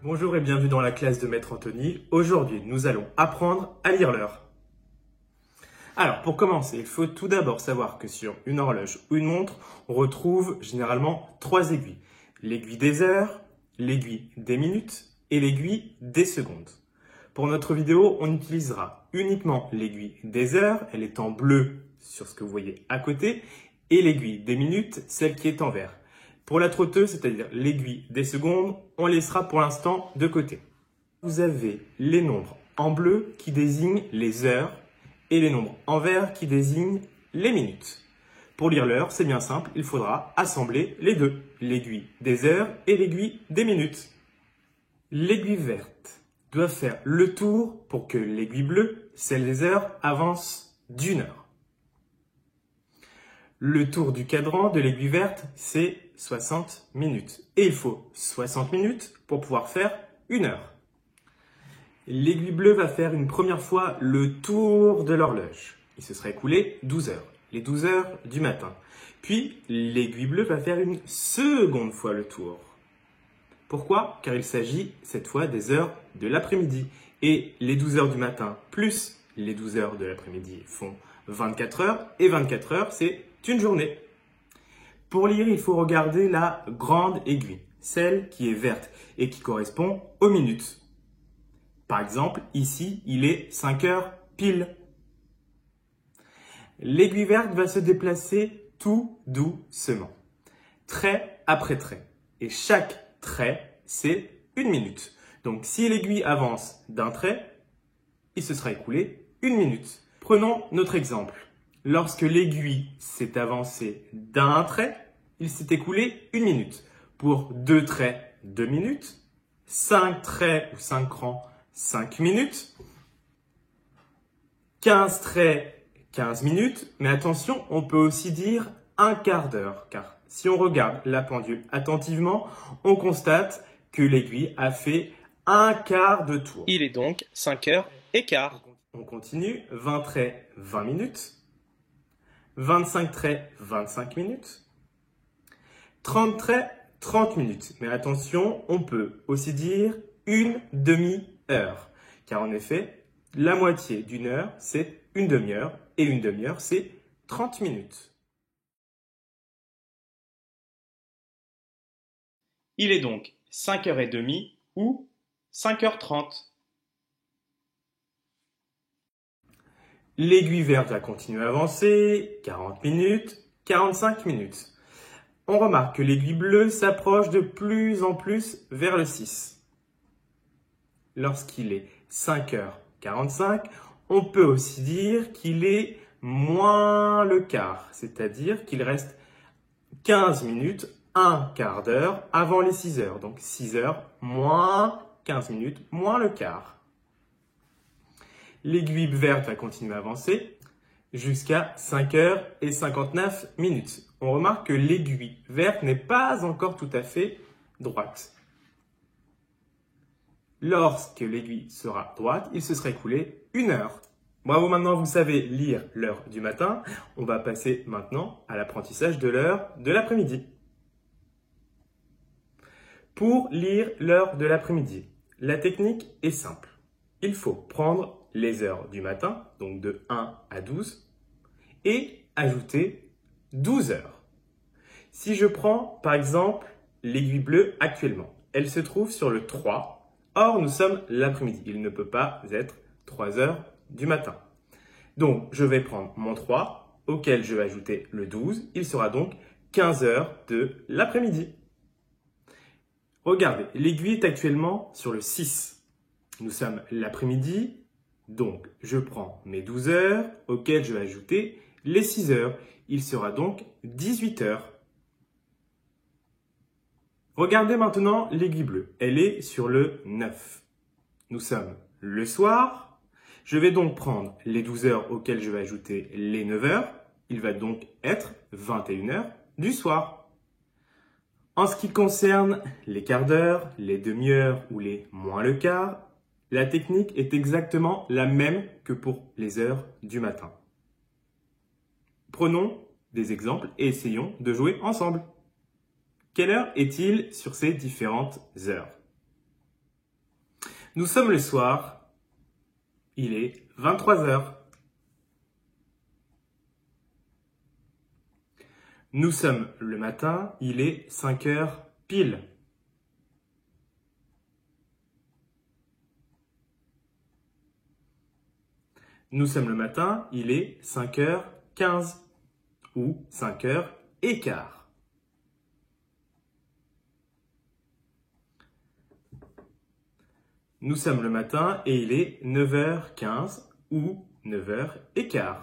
Bonjour et bienvenue dans la classe de Maître Anthony. Aujourd'hui, nous allons apprendre à lire l'heure. Alors, pour commencer, il faut tout d'abord savoir que sur une horloge ou une montre, on retrouve généralement 3 aiguilles. L'aiguille des heures, l'aiguille des minutes et l'aiguille des secondes. Pour notre vidéo, on utilisera uniquement l'aiguille des heures, elle est en bleu sur ce que vous voyez à côté, et l'aiguille des minutes, celle qui est en vert. Pour la trotteuse, c'est-à-dire l'aiguille des secondes, on laissera pour l'instant de côté. Vous avez les nombres en bleu qui désignent les heures et les nombres en vert qui désignent les minutes. Pour lire l'heure, c'est bien simple, il faudra assembler les deux, l'aiguille des heures et l'aiguille des minutes. L'aiguille verte doit faire le tour pour que l'aiguille bleue, celle des heures, avance d'1 heure. Le tour du cadran de l'aiguille verte, c'est 60 minutes. Et il faut 60 minutes pour pouvoir faire 1 heure. L'aiguille bleue va faire une première fois le tour de l'horloge. Il se sera écoulé 12 heures, les 12 heures du matin. Puis, l'aiguille bleue va faire une seconde fois le tour. Pourquoi? Car il s'agit cette fois des heures de l'après-midi. Et les 12 heures du matin plus les 12 heures de l'après-midi font 24 heures. Et 24 heures, c'est une journée. Pour lire, il faut regarder la grande aiguille, celle qui est verte et qui correspond aux minutes. Par exemple, ici, il est 5 heures pile. L'aiguille verte va se déplacer tout doucement, trait après trait. Et chaque trait, c'est 1 minute. Donc, si l'aiguille avance d'un trait, il se sera écoulé 1 minute. Prenons notre exemple. Lorsque l'aiguille s'est avancée d'un trait, il s'est écoulé 1 minute. Pour 2 traits, 2 minutes. 5 traits ou 5 rangs, 5 minutes. 15 traits, 15 minutes. Mais attention, on peut aussi dire un quart d'heure. Car si on regarde la pendule attentivement, on constate que l'aiguille a fait un quart de tour. Il est donc 5h15. On continue. 20 traits, 20 minutes. 25 traits, 25 minutes. 30 traits, 30 minutes. Mais attention, on peut aussi dire une demi-heure. Car en effet, la moitié d'une heure, c'est une demi-heure. Et une demi-heure, c'est 30 minutes. Il est donc 5h30 ou 5h30. L'aiguille verte va continuer à avancer, 40 minutes, 45 minutes. On remarque que l'aiguille bleue s'approche de plus en plus vers le 6. Lorsqu'il est 5h45, on peut aussi dire qu'il est moins le quart, c'est-à-dire qu'il reste 15 minutes, un quart d'heure avant les 6 heures. Donc 6 heures moins 15 minutes moins le quart. L'aiguille verte va continuer à avancer jusqu'à 5h59 minutes. On remarque que l'aiguille verte n'est pas encore tout à fait droite. Lorsque l'aiguille sera droite, il se sera écoulé 1 heure. Bravo, maintenant vous savez lire l'heure du matin. On va passer maintenant à l'apprentissage de l'heure de l'après-midi. Pour lire l'heure de l'après-midi, la technique est simple. Il faut prendre les heures du matin, donc de 1 à 12, et ajouter 12 heures. Si je prends par exemple l'aiguille bleue actuellement, elle se trouve sur le 3, or nous sommes l'après-midi, il ne peut pas être 3 heures du matin. Donc je vais prendre mon 3, auquel je vais ajouter le 12, il sera donc 15 heures de l'après-midi. Regardez, l'aiguille est actuellement sur le 6. Nous sommes l'après-midi, donc je prends mes 12 heures auxquelles je vais ajouter les 6 heures. Il sera donc 18 heures. Regardez maintenant l'aiguille bleue. Elle est sur le 9. Nous sommes le soir. Je vais donc prendre les 12 heures auxquelles je vais ajouter les 9 heures. Il va donc être 21 heures du soir. En ce qui concerne les quarts d'heure, les demi-heures ou les moins le quart, la technique est exactement la même que pour les heures du matin. Prenons des exemples et essayons de jouer ensemble. Quelle heure est-il sur ces différentes heures? Nous sommes le soir, il est 23 heures. Nous sommes le matin, il est 5 heures pile. Nous sommes le matin, il est 5h15 ou 5h15. Nous sommes le matin et il est 9h15 ou 9h15.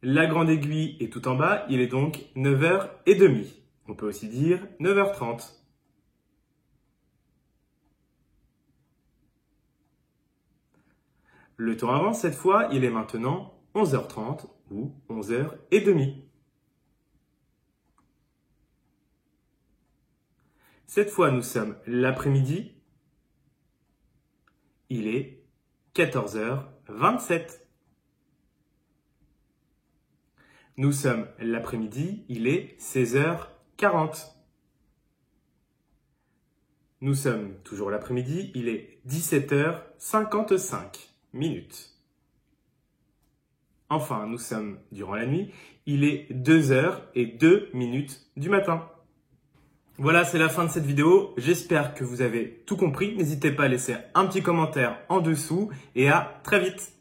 La grande aiguille est tout en bas, il est donc 9h30. On peut aussi dire 9h30. Le temps avance cette fois, il est maintenant 11h30 ou 11h30. Cette fois, nous sommes l'après-midi. Il est 14h27. Nous sommes l'après-midi, il est 16h40. Nous sommes toujours l'après-midi, il est 17h55 minutes. Enfin, nous sommes durant la nuit, il est 2h02 du matin. Voilà, c'est la fin de cette vidéo. J'espère que vous avez tout compris. N'hésitez pas à laisser un petit commentaire en dessous et à très vite.